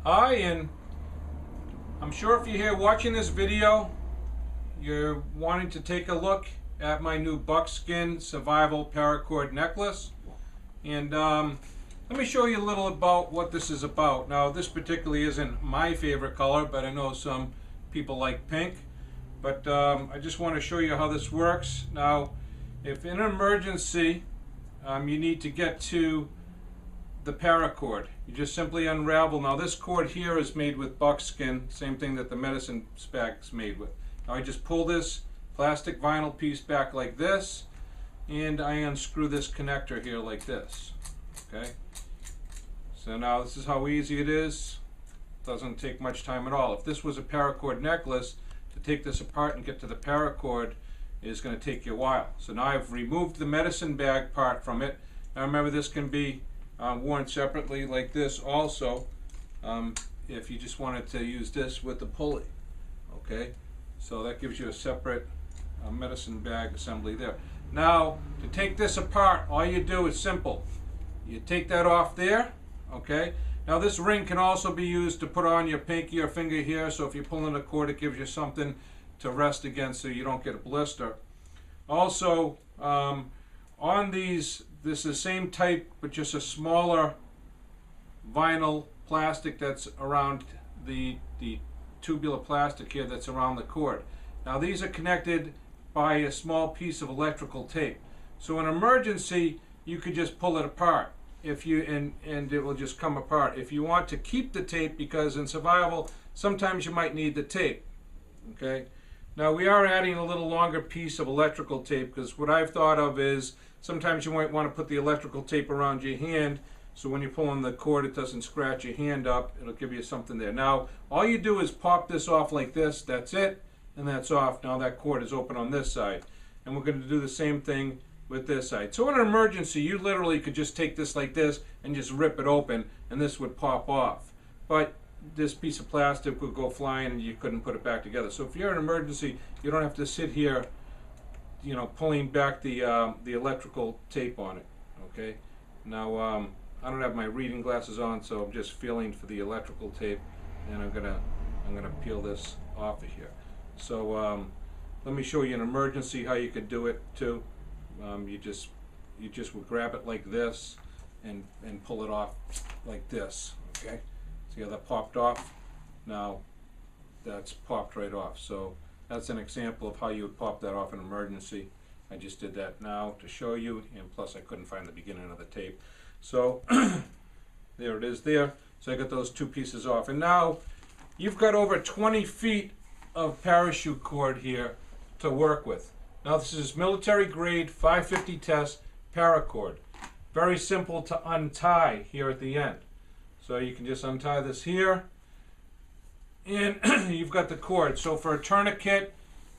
Hi, and I'm sure if you're here watching this video, you're wanting to take a look at my new buckskin survival paracord necklace. And let me show you a little about what this is about. Now, this particularly isn't my favorite color, but I know some people like pink. But I just want to show you how this works. Now, if in an emergency you need to get to the paracord, you just simply unravel. Now, this cord here is made with buckskin, same thing that the medicine bag is made with. Now, I just pull this plastic vinyl piece back like this, and I unscrew this connector here like this. Okay, so now this is how easy it is. Doesn't take much time at all. If this was a paracord necklace, to take this apart and get to the paracord is going to take you a while. So now I've removed the medicine bag part from it. Now remember, this can be worn separately like this also, if you just wanted to use this with the pulley. Okay, so that gives you a separate medicine bag assembly there. Now, to take this apart, all you do is simple. You take that off there. Okay, now this ring can also be used to put on your pinky or finger here, so if you're pulling the cord, it gives you something to rest against so you don't get a blister. Also, on these, this is the same type but just a smaller vinyl plastic that's around the tubular plastic here that's around the cord. Now, these are connected by a small piece of electrical tape. So in emergency, you could just pull it apart if you and it will just come apart. If you want to keep the tape, because in survival sometimes you might need the tape. Okay, now we are adding a little longer piece of electrical tape, because what I've thought of is sometimes you might want to put the electrical tape around your hand, so when you're pulling the cord it doesn't scratch your hand up. It'll give you something there. Now all you do is pop this off like this. That's it, and that's off. Now that cord is open on this side, and we're going to do the same thing with this side. So in an emergency, you literally could just take this like this and just rip it open, and this would pop off. But this piece of plastic would go flying and you couldn't put it back together. So if you're in an emergency, you don't have to sit here, you know, pulling back the electrical tape on it. Okay. Now I don't have my reading glasses on, so I'm just feeling for the electrical tape, and I'm gonna peel this off of here. So let me show you an emergency how you could do it too. You just would grab it like this and pull it off like this. Okay, see how that popped off? Now that's popped right off. So that's an example of how you would pop that off in emergency. I just did that now to show you, and plus I couldn't find the beginning of the tape. So there it is there. So I got those two pieces off, and now you've got over 20 feet of parachute cord here to work with. Now this is military grade 550 test paracord. Very simple to untie here at the end. So you can just untie this here, and you've got the cord. So for a tourniquet,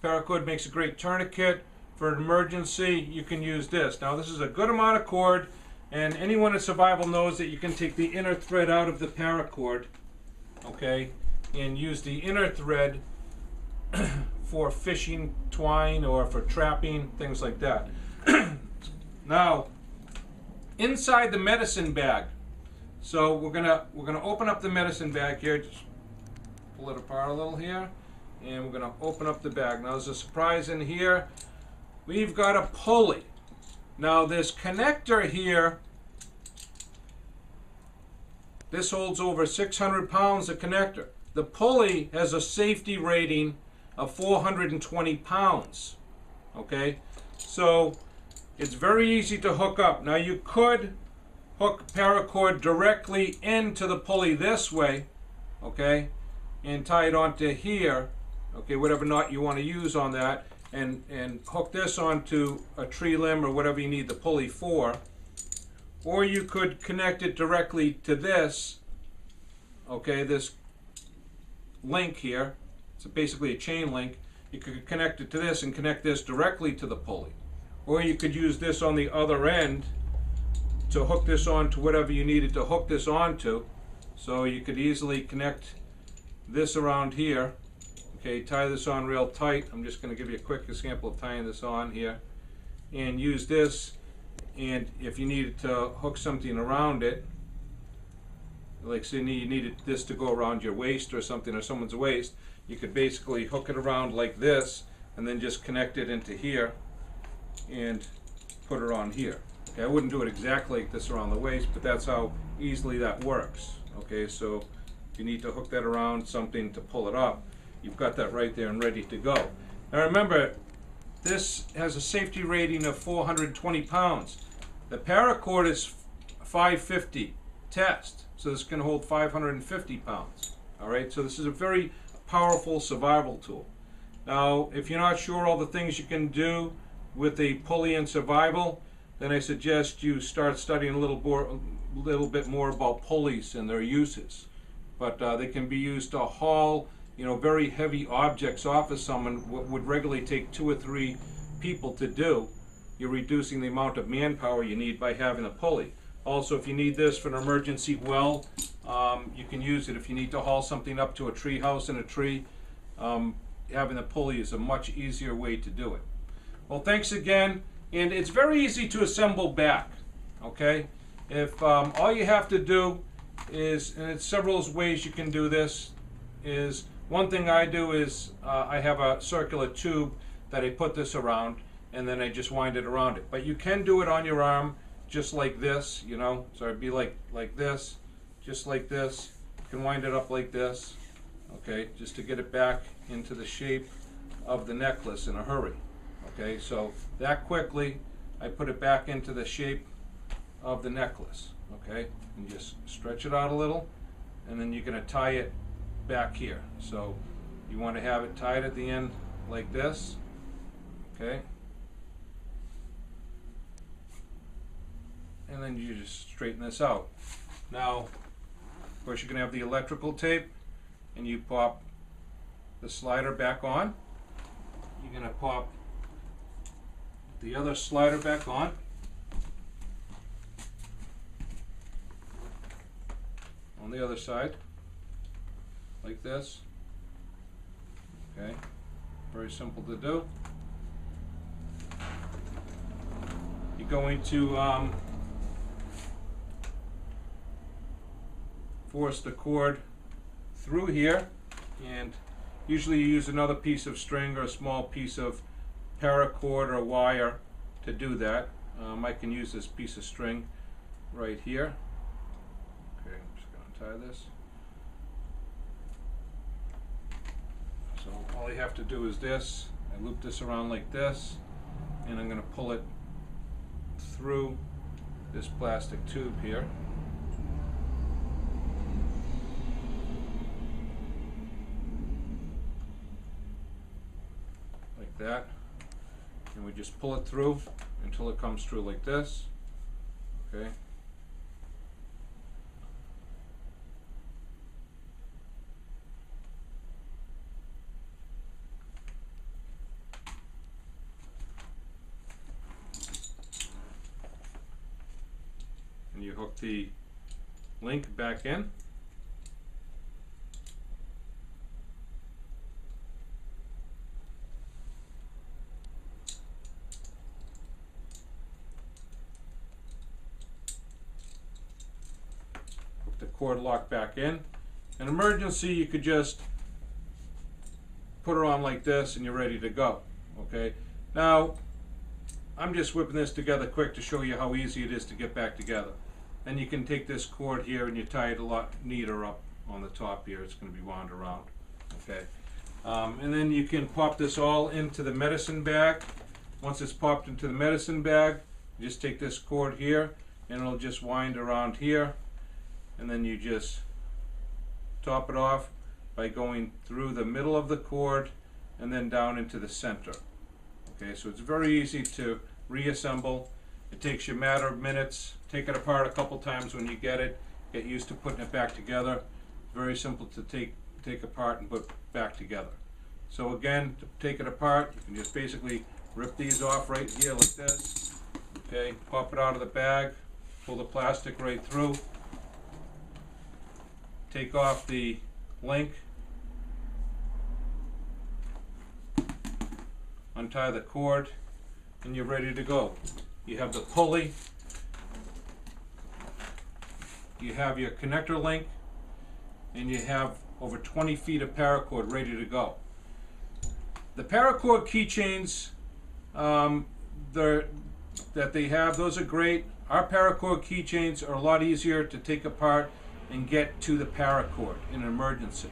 paracord makes a great tourniquet. For an emergency, you can use this. Now this is a good amount of cord, and anyone in survival knows that you can take the inner thread out of the paracord, okay, and use the inner thread for fishing twine or for trapping, things like that. Now, inside the medicine bag, so we're gonna open up the medicine bag here. Just pull it apart a little here, and we're gonna open up the bag. Now there's a surprise in here. We've got a pulley. Now this connector here, this holds over 600 pounds of connector. The pulley has a safety rating of 420 pounds. Okay, so it's very easy to hook up. Now you could hook paracord directly into the pulley this way, okay, and tie it onto here, okay, whatever knot you want to use on that, and hook this onto a tree limb or whatever you need the pulley for. Or you could connect it directly to this, okay, this link here. It's basically a chain link. You could connect it to this and connect this directly to the pulley. Or you could use this on the other end to hook this on to whatever you needed to hook this onto. So you could easily connect this around here. Okay, tie this on real tight. I'm just going to give you a quick example of tying this on here. And use this, and if you needed to hook something around it, like say you needed this to go around your waist or something, or someone's waist, you could basically hook it around like this and then just connect it into here and put it on here. Okay, I wouldn't do it exactly like this around the waist, but that's how easily that works. Okay, so if you need to hook that around something to pull it up, you've got that right there and ready to go. Now remember, this has a safety rating of 420 pounds. The paracord is 550 test, so this can hold 550 pounds. All right, so this is a very powerful survival tool. Now, if you're not sure all the things you can do with a pulley in survival, then I suggest you start studying a little bit more about pulleys and their uses. But they can be used to haul, very heavy objects off of someone. What would regularly take 2 or 3 people to do, you're reducing the amount of manpower you need by having a pulley. Also, if you need this for an emergency well, you can use it if you need to haul something up to a tree house in a tree. Having a pulley is a much easier way to do it. Well, thanks again, and it's very easy to assemble back. Okay, if all you have to do is, and it's several ways you can do this, is one thing I do is I have a circular tube that I put this around, and then I just wind it around it. But you can do it on your arm, just like this, so it'd be like this, just like this. You can wind it up like this, okay, just to get it back into the shape of the necklace in a hurry. Okay, so that quickly, I put it back into the shape of the necklace. Okay, and just stretch it out a little, and then you're going to tie it back here. So you want to have it tied at the end like this. Okay, and then you just straighten this out. Now, of course, you're going to have the electrical tape, and you pop the slider back on. You're going to pop the other slider back on. On the other side, like this. Okay, very simple to do. You're going to force the cord through here, and usually you use another piece of string or a small piece of paracord or wire to do that. I can use this piece of string right here. Okay, I'm just going to tie this. So all you have to do is this. I loop this around like this, and I'm going to pull it through this plastic tube here. Like that. And we just pull it through until it comes through like this. Okay. And you hook the link back in. The cord lock back in. In emergency, you could just put it on like this and you're ready to go. Okay, now I'm just whipping this together quick to show you how easy it is to get back together. Then you can take this cord here and you tie it a lot neater up on the top here. It's going to be wound around. Okay, and then you can pop this all into the medicine bag. Once it's popped into the medicine bag, you just take this cord here and it'll just wind around here. And then you just top it off by going through the middle of the cord and then down into the center. Okay, so it's very easy to reassemble. It takes you a matter of minutes. Take it apart a couple times when you get it. Get used to putting it back together. It's very simple to take apart and put back together. So again, to take it apart, you can just basically rip these off right here like this. Okay, pop it out of the bag, pull the plastic right through. Take off the link, untie the cord, and you're ready to go. You have the pulley you have your connector link, and you have over 20 feet of paracord ready to go. The paracord keychains that they have, those are great. Our paracord keychains are a lot easier to take apart and get to the paracord in an emergency.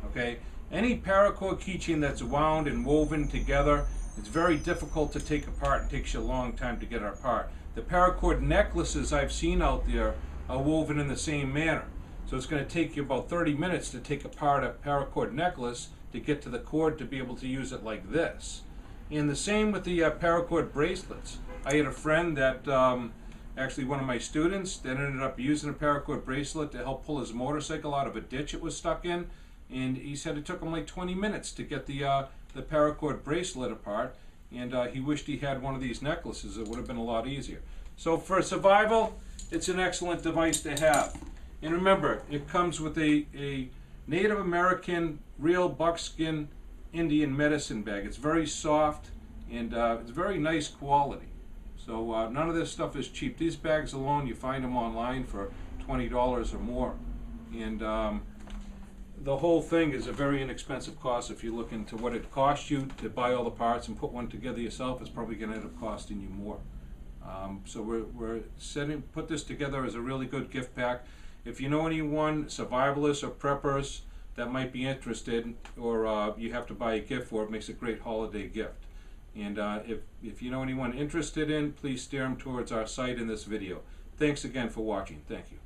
Okay? Any paracord keychain that's wound and woven together, it's very difficult to take apart and takes you a long time to get it apart. The paracord necklaces I've seen out there are woven in the same manner. So it's going to take you about 30 minutes to take apart a paracord necklace to get to the cord to be able to use it like this. And the same with the paracord bracelets. I had a friend that, actually one of my students, that ended up using a paracord bracelet to help pull his motorcycle out of a ditch it was stuck in. And he said it took him like 20 minutes to get the paracord bracelet apart. And he wished he had one of these necklaces. It would have been a lot easier. So for survival, it's an excellent device to have. And remember, it comes with a Native American real buckskin Indian medicine bag. It's very soft and it's very nice quality. So none of this stuff is cheap. These bags alone, you find them online for $20 or more. And the whole thing is a very inexpensive cost. If you look into what it costs you to buy all the parts and put one together yourself, it's probably going to end up costing you more. So we're put this together as a really good gift pack. If you know anyone, survivalists or preppers, that might be interested, or you have to buy a gift for it, makes a great holiday gift. And if you know anyone interested in, please steer them towards our site in this video. Thanks again for watching. Thank you.